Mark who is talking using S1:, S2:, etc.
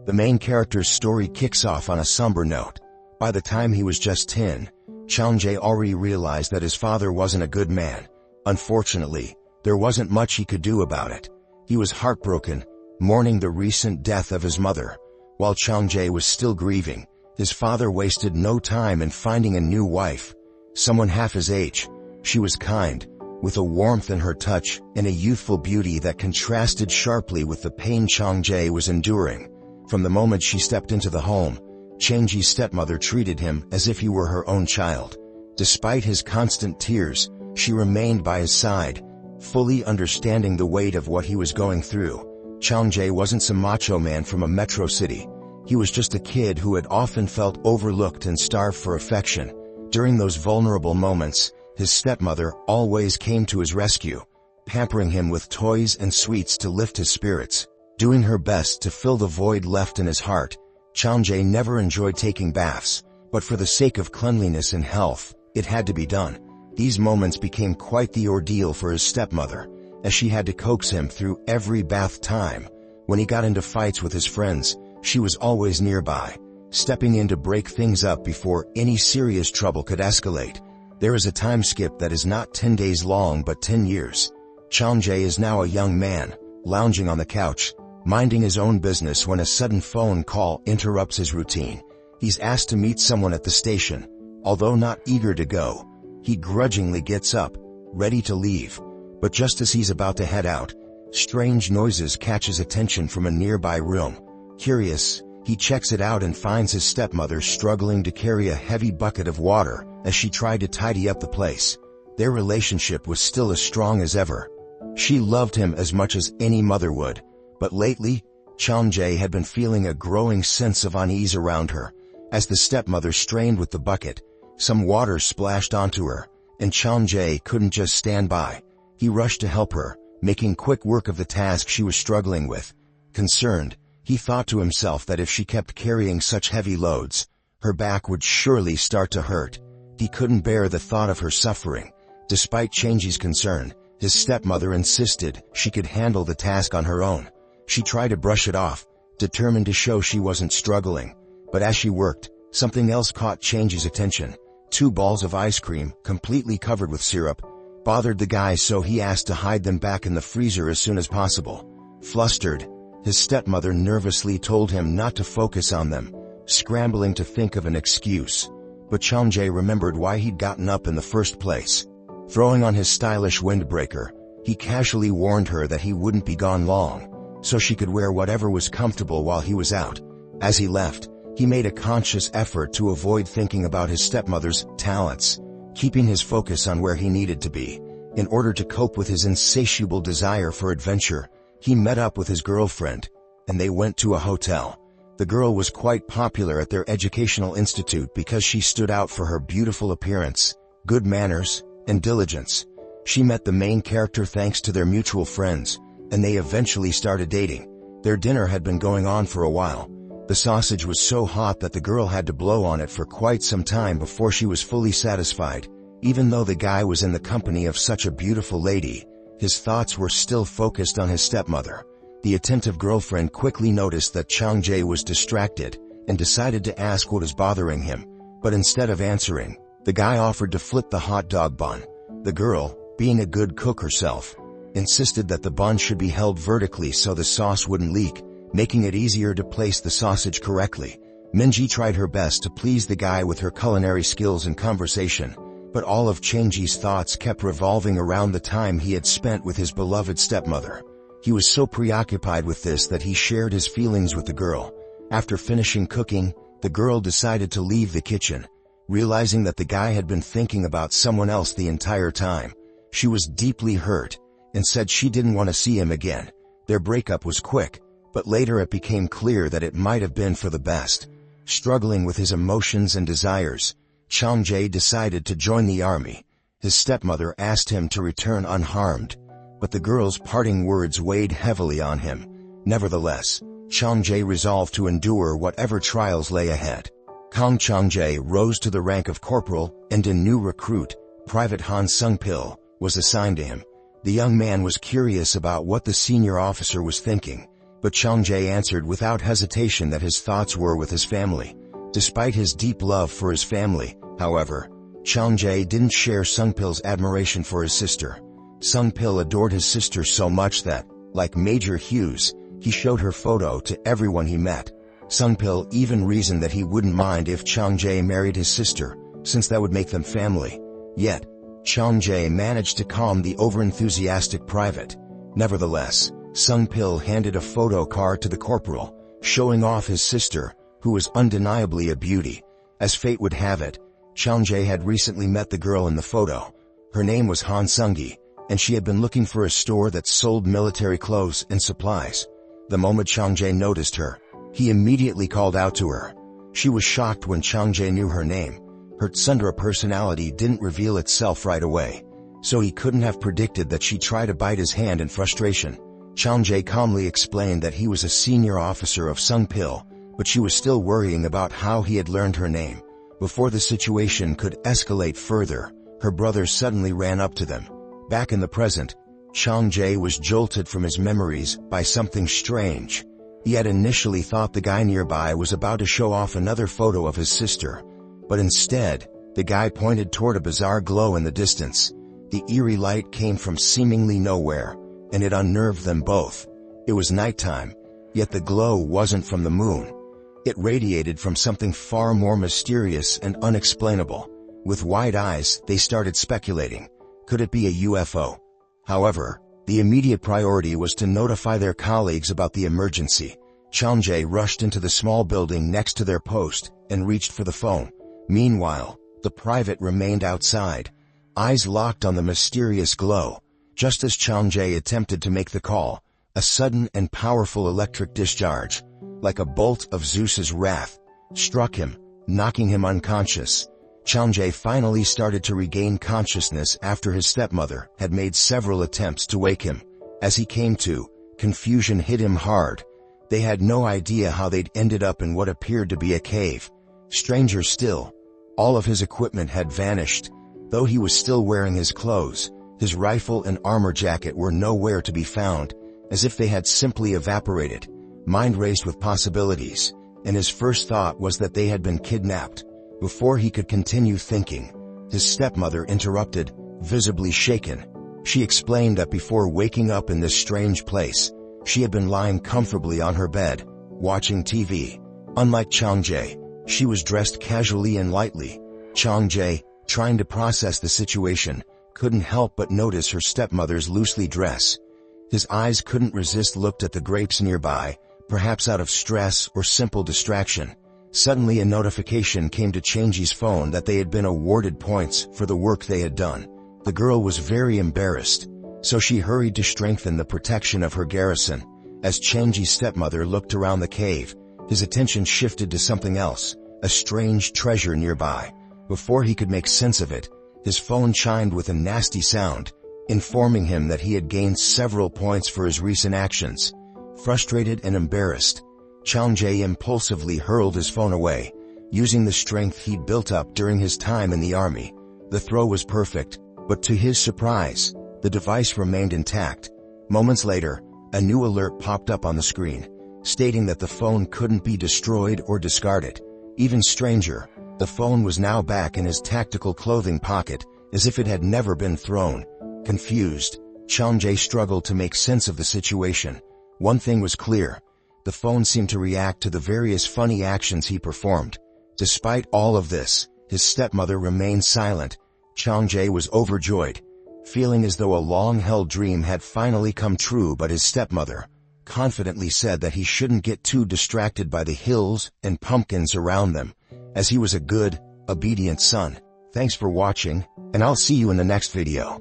S1: The main character's story kicks off on a somber note. By the time he was just 10, Chang-jae already realized that his father wasn't a good man. Unfortunately, there wasn't much he could do about it. He was heartbroken, mourning the recent death of his mother. While Chang-jae was still grieving, his father wasted no time in finding a new wife, someone half his age. She was kind, with a warmth in her touch and a youthful beauty that contrasted sharply with the pain Chang-jae was enduring. From the moment she stepped into the home, Chang-jae's stepmother treated him as if he were her own child. Despite his constant tears, she remained by his side, fully understanding the weight of what he was going through. Chang-jae wasn't some macho man from a metro city. He was just a kid who had often felt overlooked and starved for affection. During those vulnerable moments, his stepmother always came to his rescue, pampering him with toys and sweets to lift his spirits. Doing her best to fill the void left in his heart, Chang-jae never enjoyed taking baths, but for the sake of cleanliness and health, it had to be done. These moments became quite the ordeal for his stepmother, as she had to coax him through every bath time. When he got into fights with his friends, she was always nearby, stepping in to break things up before any serious trouble could escalate. There is a time skip that is not 10 days long but 10 years. Chang-jae is now a young man, lounging on the couch, minding his own business when a sudden phone call interrupts his routine. He's asked to meet someone at the station. Although not eager to go, he grudgingly gets up, ready to leave. But just as he's about to head out, strange noises catch his attention from a nearby room. Curious, he checks it out and finds his stepmother struggling to carry a heavy bucket of water as she tried to tidy up the place. Their relationship was still as strong as ever. She loved him as much as any mother would, but lately, Chang-jae had been feeling a growing sense of unease around her. As the stepmother strained with the bucket, some water splashed onto her, and Chang-jae couldn't just stand by. He rushed to help her, making quick work of the task she was struggling with. Concerned, he thought to himself that if she kept carrying such heavy loads, her back would surely start to hurt. He couldn't bear the thought of her suffering. Despite Chang-jae's concern, his stepmother insisted she could handle the task on her own. She tried to brush it off, determined to show she wasn't struggling. But as she worked, something else caught Chang-jae's attention. 2 balls of ice cream, completely covered with syrup, bothered the guy, so he asked to hide them back in the freezer as soon as possible. Flustered, his stepmother nervously told him not to focus on them, scrambling to think of an excuse. But Chang-jae remembered why he'd gotten up in the first place. Throwing on his stylish windbreaker, he casually warned her that he wouldn't be gone long, so she could wear whatever was comfortable while he was out. As he left, he made a conscious effort to avoid thinking about his stepmother's talents, keeping his focus on where he needed to be. In order to cope with his insatiable desire for adventure, he met up with his girlfriend, and they went to a hotel. The girl was quite popular at their educational institute because she stood out for her beautiful appearance, good manners, and diligence. She met the main character thanks to their mutual friends, and they eventually started dating. Their dinner had been going on for a while. The sausage was so hot that the girl had to blow on it for quite some time before she was fully satisfied. Even though the guy was in the company of such a beautiful lady, his thoughts were still focused on his stepmother. The attentive girlfriend quickly noticed that Chang-jae was distracted and decided to ask what was bothering him. But instead of answering, the guy offered to flip the hot dog bun. The girl, being a good cook herself, insisted that the bun should be held vertically so the sauce wouldn't leak, making it easier to place the sausage correctly. Minji tried her best to please the guy with her culinary skills and conversation, but all of Chang-jae's thoughts kept revolving around the time he had spent with his beloved stepmother. He was so preoccupied with this that he shared his feelings with the girl. After finishing cooking, the girl decided to leave the kitchen, realizing that the guy had been thinking about someone else the entire time. She was deeply hurt and said she didn't want to see him again. Their breakup was quick, but later it became clear that it might have been for the best. Struggling with his emotions and desires, Chang-jae decided to join the army. His stepmother asked him to return unharmed, but the girl's parting words weighed heavily on him. Nevertheless, Chang-jae resolved to endure whatever trials lay ahead. Chang-jae rose to the rank of corporal, and a new recruit, Private Han Sung-pil, was assigned to him. The young man was curious about what the senior officer was thinking, but Changjae answered without hesitation that his thoughts were with his family. Despite his deep love for his family, however, Changjae didn't share Sungpil's admiration for his sister. Sungpil adored his sister so much that, like Major Hughes, he showed her photo to everyone he met. Sungpil even reasoned that he wouldn't mind if Changjae married his sister, since that would make them family. Yet, Changjae managed to calm the overenthusiastic private. Nevertheless, Sungpil handed a photo card to the corporal, showing off his sister, who was undeniably a beauty. As fate would have it, Changjae had recently met the girl in the photo. Her name was Han Sungi, and she had been looking for a store that sold military clothes and supplies. The moment Changjae noticed her, he immediately called out to her. She was shocked when Changjae knew her name. Her tsundere personality didn't reveal itself right away, so he couldn't have predicted that she'd try to bite his hand in frustration. Changjae calmly explained that he was a senior officer of Sungpil, but she was still worrying about how he had learned her name. Before the situation could escalate further, her brother suddenly ran up to them. Back in the present, Changjae was jolted from his memories by something strange. He had initially thought the guy nearby was about to show off another photo of his sister, but instead, the guy pointed toward a bizarre glow in the distance. The eerie light came from seemingly nowhere, and it unnerved them both. It was nighttime, yet the glow wasn't from the moon. It radiated from something far more mysterious and unexplainable. With wide eyes, they started speculating. Could it be a UFO? However, the immediate priority was to notify their colleagues about the emergency. Changjae rushed into the small building next to their post and reached for the phone. Meanwhile, the private remained outside, eyes locked on the mysterious glow. Just as Changjae attempted to make the call, a sudden and powerful electric discharge, like a bolt of Zeus's wrath, struck him, knocking him unconscious. Changjae finally started to regain consciousness after his stepmother had made several attempts to wake him. As he came to, confusion hit him hard. They had no idea how they'd ended up in what appeared to be a cave. Stranger still, all of his equipment had vanished. Though he was still wearing his clothes, his rifle and armor jacket were nowhere to be found, as if they had simply evaporated. Mind raced with possibilities, and his first thought was that they had been kidnapped. Before he could continue thinking, his stepmother interrupted, visibly shaken. She explained that before waking up in this strange place, she had been lying comfortably on her bed, watching TV. Unlike Changjae, she was dressed casually and lightly. Changjae, trying to process the situation, couldn't help but notice her stepmother's loosely dress. His eyes couldn't resist looked at the grapes nearby, perhaps out of stress or simple distraction. Suddenly a notification came to Changji's phone that they had been awarded points for the work they had done. The girl was very embarrassed, so she hurried to strengthen the protection of her garrison. As Changji's stepmother looked around the cave, his attention shifted to something else, a strange treasure nearby. Before he could make sense of it, his phone chimed with a nasty sound, informing him that he had gained several points for his recent actions. Frustrated and embarrassed, Changjae impulsively hurled his phone away, using the strength he'd built up during his time in the army. The throw was perfect, but to his surprise, the device remained intact. Moments later, a new alert popped up on the screen, stating that the phone couldn't be destroyed or discarded. Even stranger, the phone was now back in his tactical clothing pocket, as if it had never been thrown. Confused, Changjae struggled to make sense of the situation. One thing was clear. The phone seemed to react to the various funny actions he performed. Despite all of this, his stepmother remained silent. Changjae was overjoyed, feeling as though a long-held dream had finally come true, but his stepmother confidently said that he shouldn't get too distracted by the hills and pumpkins around them, as he was a good, obedient son. Thanks for watching, and I'll see you in the next video.